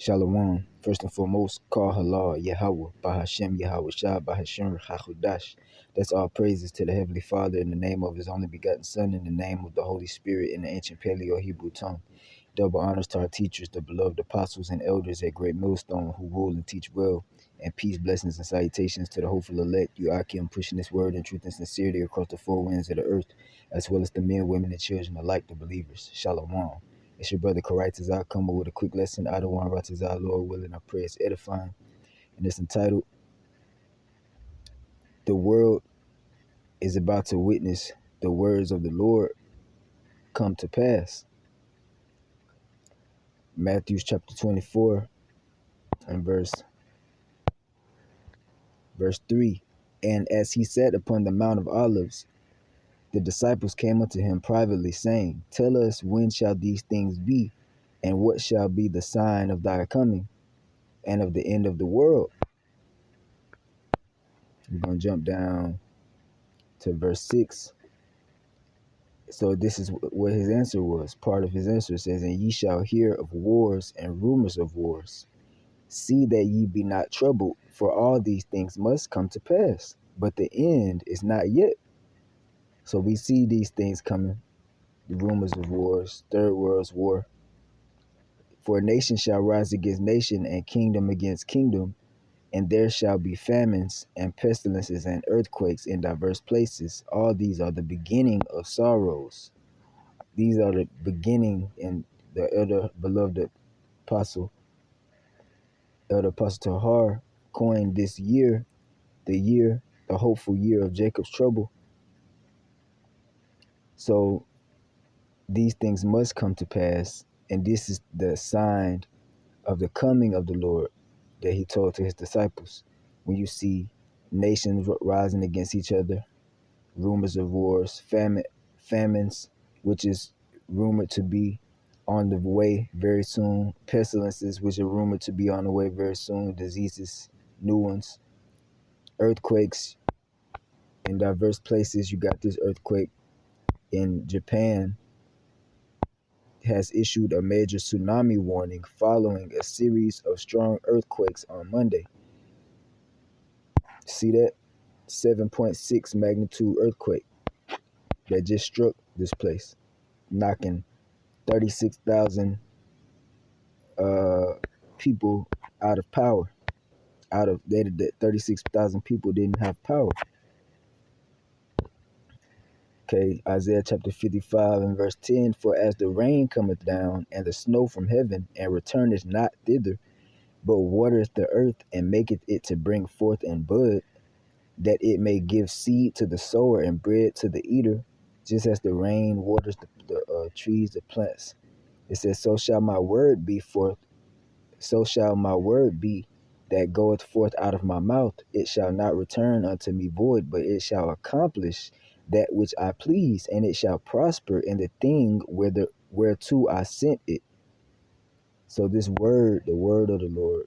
Shalom. First and foremost, call halal Yahweh, Bahashem Yahweh Shah, Bahashem Hachudash. That's all praises to the Heavenly Father in the name of His only begotten Son, in the name of the Holy Spirit in the ancient Paleo Hebrew tongue. Double honors to our teachers, the beloved apostles and elders at Great Millstone who rule and teach well. And peace, blessings, and salutations to the hopeful elect, Akim, pushing this word in truth and sincerity across the four winds of the earth, as well as the men, women, and children alike, the believers. Shalom. It's your brother Karaitazar coming with a quick lesson. I don't want Ratazar, Lord willing, I pray it's edifying. And it's entitled, The World is About to Witness the Words of the Lord Come to Pass. Matthew chapter 24 and verse 3. And as he sat upon the Mount of Olives, the disciples came unto him privately, saying, Tell us, when shall these things be, and what shall be the sign of thy coming and of the end of the world? We're going to jump down to verse 6. So this is what his answer was. Part of his answer says, And ye shall hear of wars and rumors of wars. See that ye be not troubled, for all these things must come to pass, but the end is not yet. So we see these things coming, the rumors of wars, Third World War. For nation shall rise against nation, and kingdom against kingdom, and there shall be famines and pestilences and earthquakes in diverse places. All these are the beginning of sorrows. These are the beginning, and the elder beloved apostle, Elder Apostle Tahar, coined this year, the hopeful year of Jacob's trouble. So these things must come to pass, and this is the sign of the coming of the Lord that he told to his disciples. When you see nations rising against each other, rumors of wars, famines, which is rumored to be on the way very soon, pestilences, which are rumored to be on the way very soon, diseases, new ones, earthquakes in diverse places. You got this earthquake in Japan has issued a major tsunami warning following a series of strong earthquakes on Monday. See that? 7.6 magnitude earthquake that just struck this place, knocking 36,000 people out of power. Out of that 36,000 people didn't have power. Okay, Isaiah chapter 55 and verse 10, For as the rain cometh down, and the snow from heaven, and returneth not thither, but watereth the earth, and maketh it to bring forth and bud, that it may give seed to the sower and bread to the eater, just as the rain waters the trees, the plants. It says, so shall my word be that goeth forth out of my mouth. It shall not return unto me void, but it shall accomplish that which I please, and it shall prosper in the thing whereto I sent it. So this word, the word of the Lord,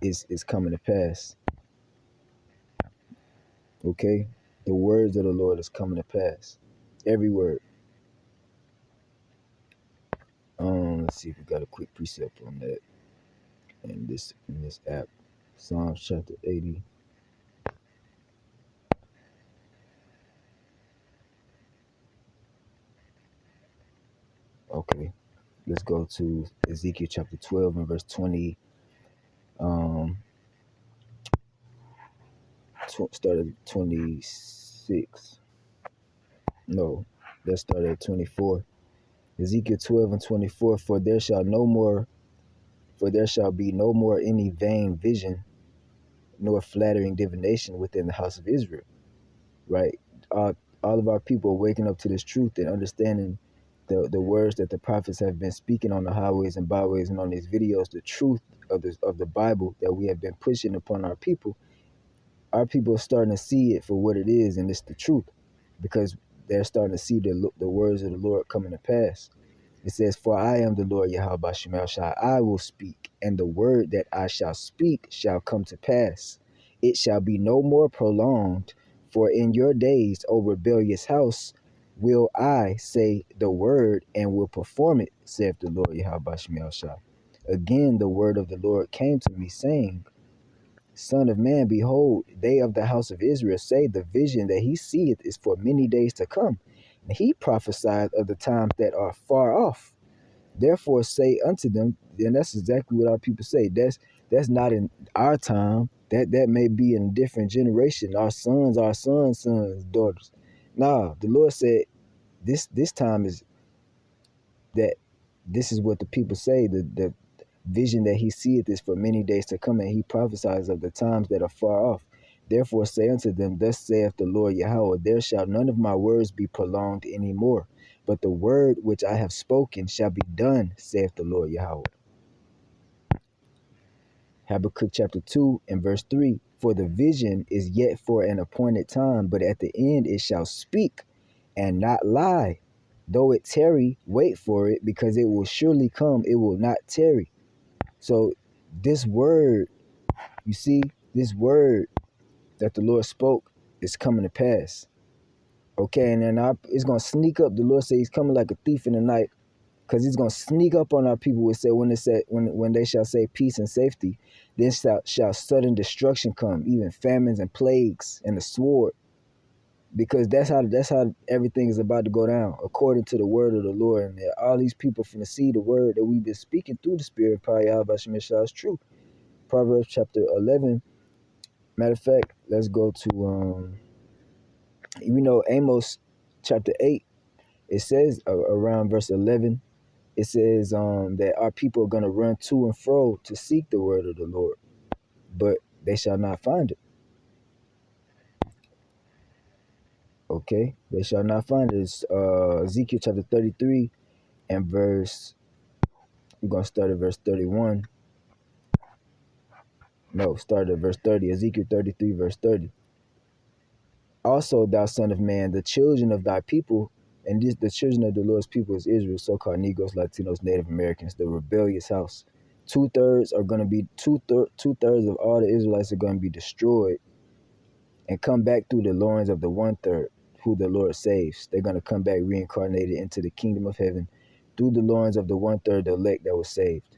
is coming to pass. Okay? The words of the Lord is coming to pass. Every word. Let's see if we got a quick precept on that in this app. Psalms chapter 80. Okay. Let's go to Ezekiel chapter 12 and verse 20. Start at 26. No, let's start at 24. Ezekiel 12 and 24. For there shall be no more any vain vision, nor flattering divination within the house of Israel. Right? All of our people are waking up to this truth and understanding the words that the prophets have been speaking on the highways and byways and on these videos, the truth of the Bible that we have been pushing upon our people. Our people are starting to see it for what it is, and it's the truth, because they're starting to see the words of the Lord coming to pass. It says, For I am the Lord Yahweh Shemel Shai. I will speak, and the word that I shall speak shall come to pass. It shall be no more prolonged, for in your days, O rebellious house, will I say the word and will perform it, saith the Lord Yahweh Shemel Shai. Again, the word of the Lord came to me, saying, Son of man, behold, they of the house of Israel say the vision that he seeth is for many days to come. And he prophesied of the times that are far off. Therefore say unto them, and that's exactly what our people say. That's not in our time. That may be in a different generation. Our sons, daughters. Nah, the Lord said this time is that this is what the people say. The vision that he seeth is for many days to come, and he prophesies of the times that are far off. Therefore say unto them, Thus saith the Lord Yahweh, there shall none of my words be prolonged any more, but the word which I have spoken shall be done, saith the Lord Yahweh. Habakkuk chapter 2 and verse 3. For the vision is yet for an appointed time, but at the end it shall speak and not lie. Though it tarry, wait for it, because it will surely come, it will not tarry. So this word, you see, this word that the Lord spoke is coming to pass. Okay, and then it's going to sneak up. The Lord said he's coming like a thief in the night, because he's going to sneak up on our people. It said when they shall say peace and safety, then shall sudden destruction come, even famines and plagues and the sword, because that's how everything is about to go down according to the word of the Lord. And all these people from the see the word that we've been speaking through the Spirit of Power Yahweh Shemeshah is true. Proverbs chapter 11. Matter of fact, let's go to Amos chapter 8. It says around verse 11. It says that our people are going to run to and fro to seek the word of the Lord, but they shall not find it. Okay, they shall not find it. It's Ezekiel chapter 33 and we're going to start at verse 31. No, start at verse 30. Ezekiel 33 verse 30. Also, thou son of man, the children of thy people, and the children of the Lord's people is Israel, so-called Negroes, Latinos, Native Americans, the rebellious house. Two-thirds are going to be, two-thirds of all the Israelites are going to be destroyed and come back through the loins of the one-third, who the Lord saves. They're going to come back reincarnated into the kingdom of heaven through the loins of the one-third, the elect that was saved.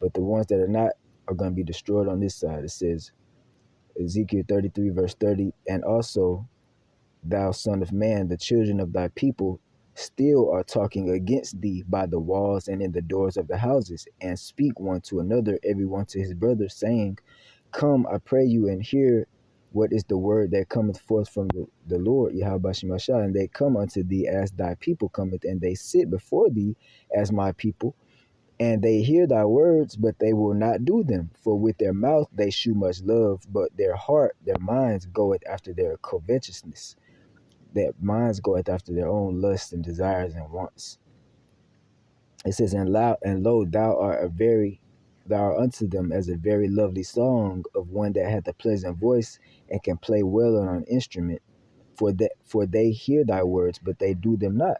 But the ones that are not are going to be destroyed on this side. It says, Ezekiel 33 verse 30, and also, thou son of man, the children of thy people still are talking against thee by the walls and in the doors of the houses, and speak one to another, every one to his brother, saying, Come, I pray you, and hear what is the word that cometh forth from the Lord, Yahweh Shemashah. And they come unto thee as thy people cometh, and they sit before thee as my people, and they hear thy words, but they will not do them. For with their mouth they shew much love, but their heart, their minds goeth after their covetousness. Their minds goeth after their own lusts and desires and wants. It says, and lo, thou art unto them as a very lovely song of one that hath a pleasant voice and can play well on an instrument. For they hear thy words, but they do them not.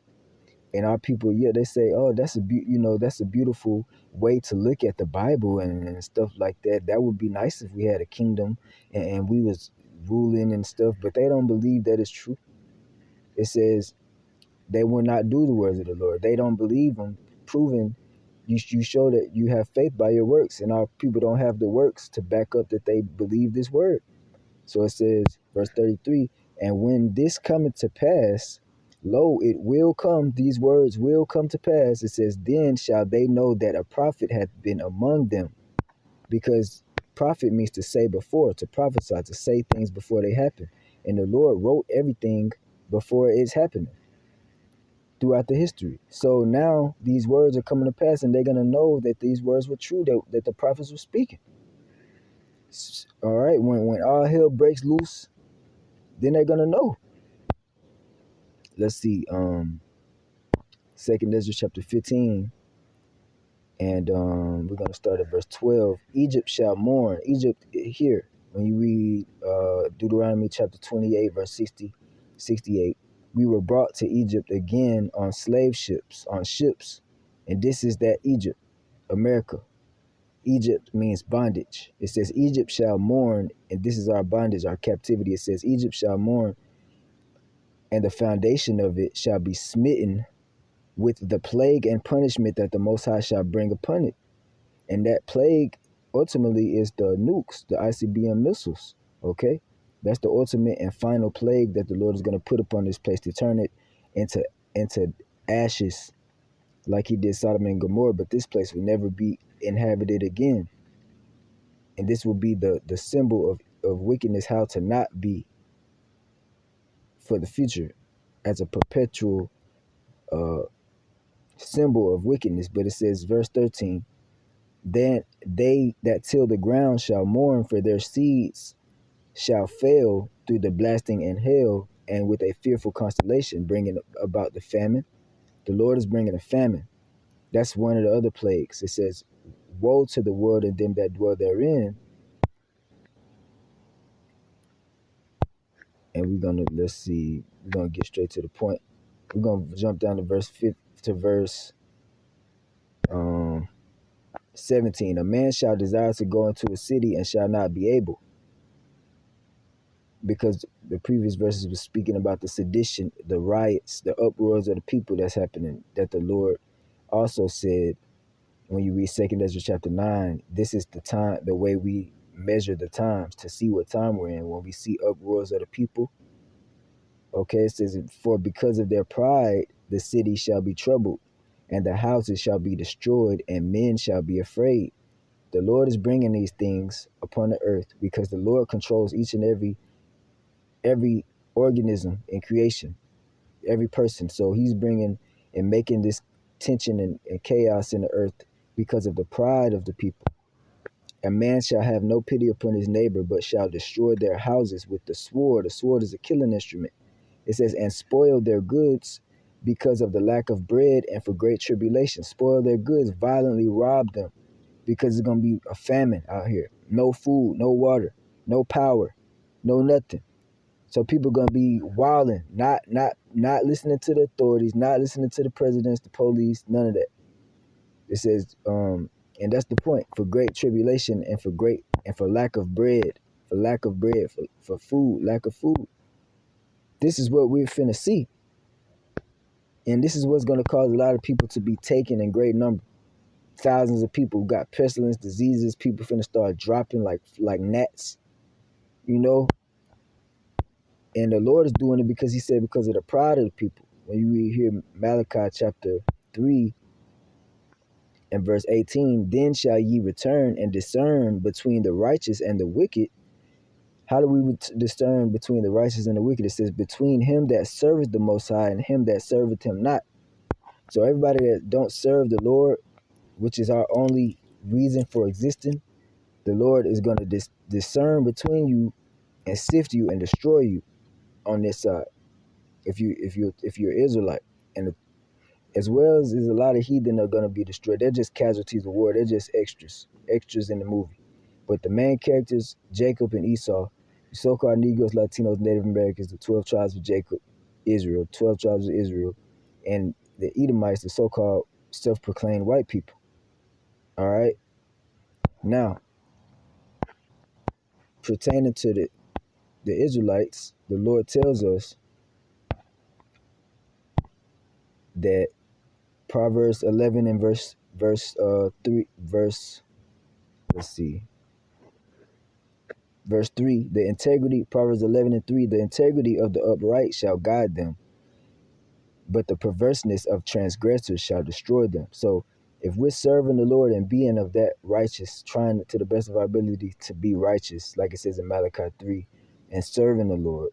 And our people, yeah, they say, oh, that's a beautiful way to look at the Bible and stuff like that. That would be nice if we had a kingdom and we was ruling and stuff, but they don't believe that it's true. It says they will not do the words of the Lord. They don't believe them, proving you show that you have faith by your works, and our people don't have the works to back up that they believe this word. So it says, verse 33, and when this cometh to pass, lo, it will come, these words will come to pass. It says, then shall they know that a prophet hath been among them. Because prophet means to say before, to prophesy, to say things before they happen. And the Lord wrote everything before it's happening throughout the history. So now these words are coming to pass, and they're going to know that these words were true, that the prophets were speaking. All right, when all hell breaks loose, then they're going to know. Let's see, 2nd Ezra chapter 15, and we're going to start at verse 12. Egypt shall mourn. Egypt here, when you read Deuteronomy chapter 28, verse 68, we were brought to Egypt again on slave ships, on ships. And this is that Egypt, America. Egypt means bondage. It says Egypt shall mourn, and this is our bondage, our captivity. It says Egypt shall mourn, and the foundation of it shall be smitten with the plague and punishment that the Most High shall bring upon it. And that plague ultimately is the nukes, the ICBM missiles. Okay? That's the ultimate and final plague that the Lord is going to put upon this place to turn it into ashes like he did Sodom and Gomorrah, but this place will never be inhabited again. And this will be the symbol of wickedness, how to not be for the future as a perpetual uh, symbol of wickedness. But it says, verse 13, then they that till the ground shall mourn, for their seeds shall fail through the blasting and hail, and with a fearful constellation, bringing about the famine. The Lord is bringing a famine. That's one of the other plagues. It says, woe to the world and them that dwell therein. And let's see, we're gonna get straight to the point. We're gonna jump down to verse 5 to verse um 17. A man shall desire to go into a city and shall not be able, because the previous verses was speaking about the sedition, the riots, the uproars of the people that's happening, that the Lord also said when you read 2nd Ezra chapter 9, this is the time, the way we measure the times to see what time we're in. When we see uproars of the people, okay, it says, for because of their pride, the city shall be troubled, and the houses shall be destroyed, and men shall be afraid. The Lord is bringing these things upon the earth because the Lord controls each and every organism in creation, every person. So he's bringing and making this tension and chaos in the earth because of the pride of the people. A man shall have no pity upon his neighbor, but shall destroy their houses with the sword. The sword is a killing instrument. It says, and spoil their goods because of the lack of bread and for great tribulation. Spoil their goods, violently rob them, because it's going to be a famine out here. No food, no water, no power, no nothing. So people gonna be wilding, not listening to the authorities, not listening to the presidents, the police, none of that. It says, and that's the point, for great tribulation and for lack of bread, for food, lack of food. This is what we're finna see. And this is what's gonna cause a lot of people to be taken in great number. Thousands of people got pestilence, diseases, people finna start dropping like gnats, you know. And the Lord is doing it because he said, because of the pride of the people. When you read here Malachi chapter 3 and verse 18, then shall ye return and discern between the righteous and the wicked. How do we discern between the righteous and the wicked? It says, between him that serveth the Most High and him that serveth him not. So everybody that don't serve the Lord, which is our only reason for existing, the Lord is going to discern between you and sift you and destroy you on this side. If you're Israelite, and as well as there's a lot of heathen that are going to be destroyed. They're just casualties of war. They're just extras in the movie. But the main characters, Jacob and Esau, the so-called Negroes, Latinos, Native Americans, the 12 tribes of Jacob, Israel, 12 tribes of Israel, and the Edomites, the so-called self-proclaimed white people. All right. Now, pertaining to the Israelites, the Lord tells us that Proverbs 11 and verse 3, let's see, verse 3, the integrity, Proverbs 11 and 3, the integrity of the upright shall guide them, but the perverseness of transgressors shall destroy them. So if we're serving the Lord and being of that righteous, trying to the best of our ability to be righteous, like it says in Malachi 3, and serving the Lord,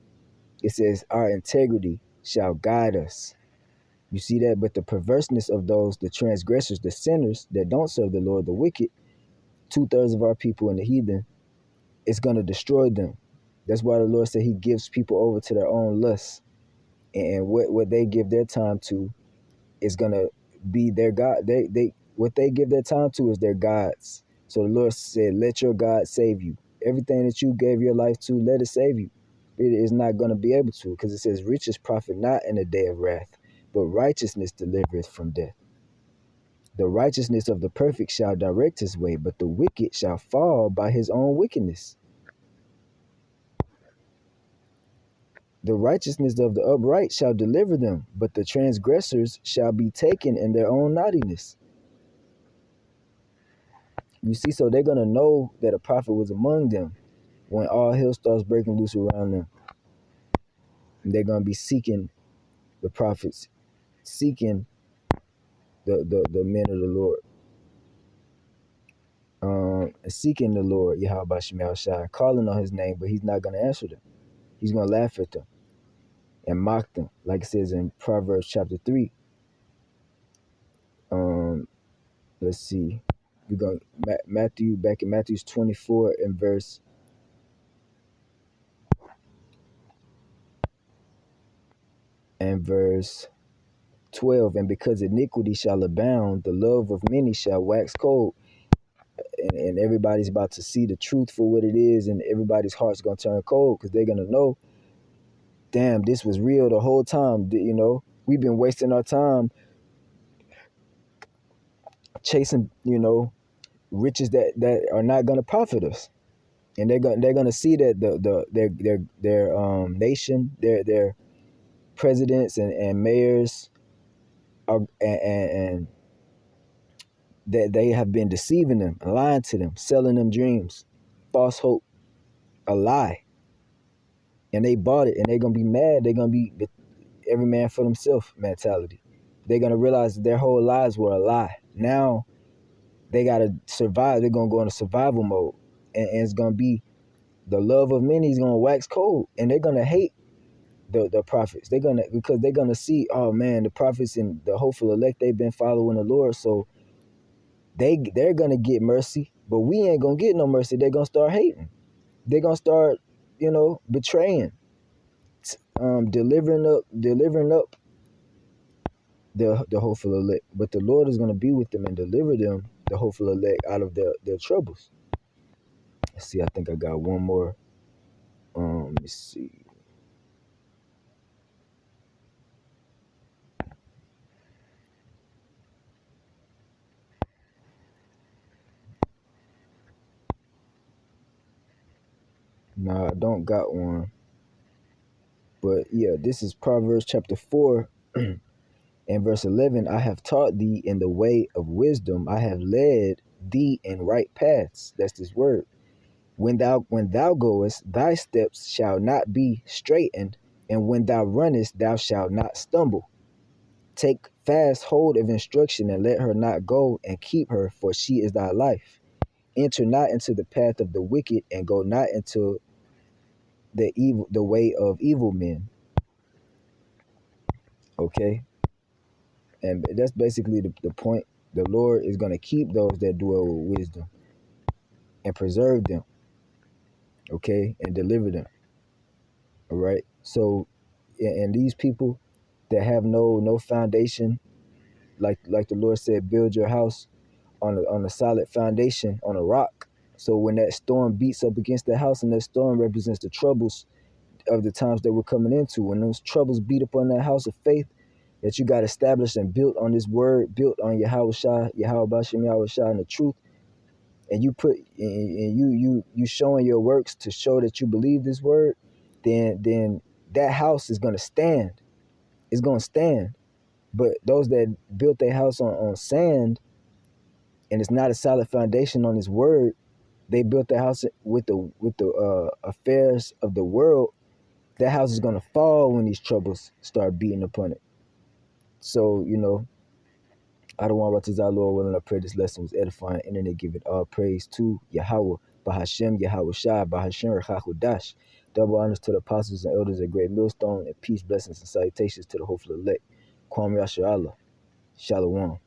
it says our integrity shall guide us. You see that? But the perverseness of those, the transgressors, the sinners that don't serve the Lord, the wicked, 2/3 of our people in the heathen, it's going to destroy them. That's why the Lord said he gives people over to their own lusts. And what they give their time to is going to be their God. What they give their time to is their gods. So the Lord said, let your God save you. Everything that you gave your life to, let it save you. It is not going to be able to, because it says riches profit not in the day of wrath, but righteousness delivereth from death. The righteousness of the perfect shall direct his way, but the wicked shall fall by his own wickedness. The righteousness of the upright shall deliver them, but the transgressors shall be taken in their own naughtiness. You see, so they're gonna know that a prophet was among them when all hell starts breaking loose around them. And they're gonna be seeking the prophets, seeking the men of the Lord, seeking the Lord, Yahweh Shem Shai, calling on his name, but he's not gonna answer them. He's gonna laugh at them and mock them, like it says in Proverbs chapter 3. Let's see. We're going Matthew, back in Matthew's 24 and verse 12. And because iniquity shall abound, the love of many shall wax cold. And everybody's about to see the truth for what it is, and everybody's heart's gonna turn cold because they're gonna know, damn, this was real the whole time. You know, we've been wasting our time chasing, riches that are not gonna profit us. And they're gonna see that their nation, their presidents and mayors are, and that they have been deceiving them, lying to them, selling them dreams, false hope, a lie, and they bought it, and they're gonna be mad. They're gonna be every man for themselves mentality. They're gonna realize that their whole lives were a lie. Now they gotta survive. They're gonna go into survival mode, and it's gonna be the love of many is gonna wax cold, and they're gonna hate the prophets. Because they're gonna see, oh man, the prophets and the hopeful elect, they've been following the Lord, so they're gonna get mercy, but we ain't gonna get no mercy. They're gonna start hating. They're gonna start, betraying, delivering up the hopeful elect. But the Lord is gonna be with them and deliver them, the hopeful elect, out of their troubles. Let's see, I think I got one more. Let's see. No, I don't got one. But yeah, this is Proverbs chapter 4 and verse 11. I have taught thee in the way of wisdom. I have led thee in right paths. That's this word. When thou goest, thy steps shall not be straitened, and when thou runnest, thou shalt not stumble. Take fast hold of instruction, and let her not go, and keep her, for she is thy life. Enter not into the path of the wicked, and go not into the way of evil men. Okay, and that's basically the point. The Lord is going to keep those that dwell with wisdom and preserve them. Okay, and deliver them. All right. So, and these people that have no foundation, like the Lord said, build your house on a solid foundation, on a rock. So when that storm beats up against the house, and that storm represents the troubles of the times that we're coming into, when those troubles beat upon that house of faith that you got established and built on this word, built on Yahweh Shai, Yahweh Bashem, Yahweh Shai, and the truth, and you showing your works to show that you believe this word, then that house is gonna stand. It's gonna stand. But those that built their house on sand, and it's not a solid foundation on this word, they built their house with the affairs of the world. That house is gonna fall when these troubles start beating upon it. So, I don't want to Lord willing, I pray this lesson was edifying, and then they give it all praise to Yahweh, Bahashem, Yahweh Shai, Bahashem, Rechachudash. Double honors to the apostles and elders at Great Millstone, and peace, blessings, and salutations to the hopeful elect. Kwam Yasha Allah. Shalom.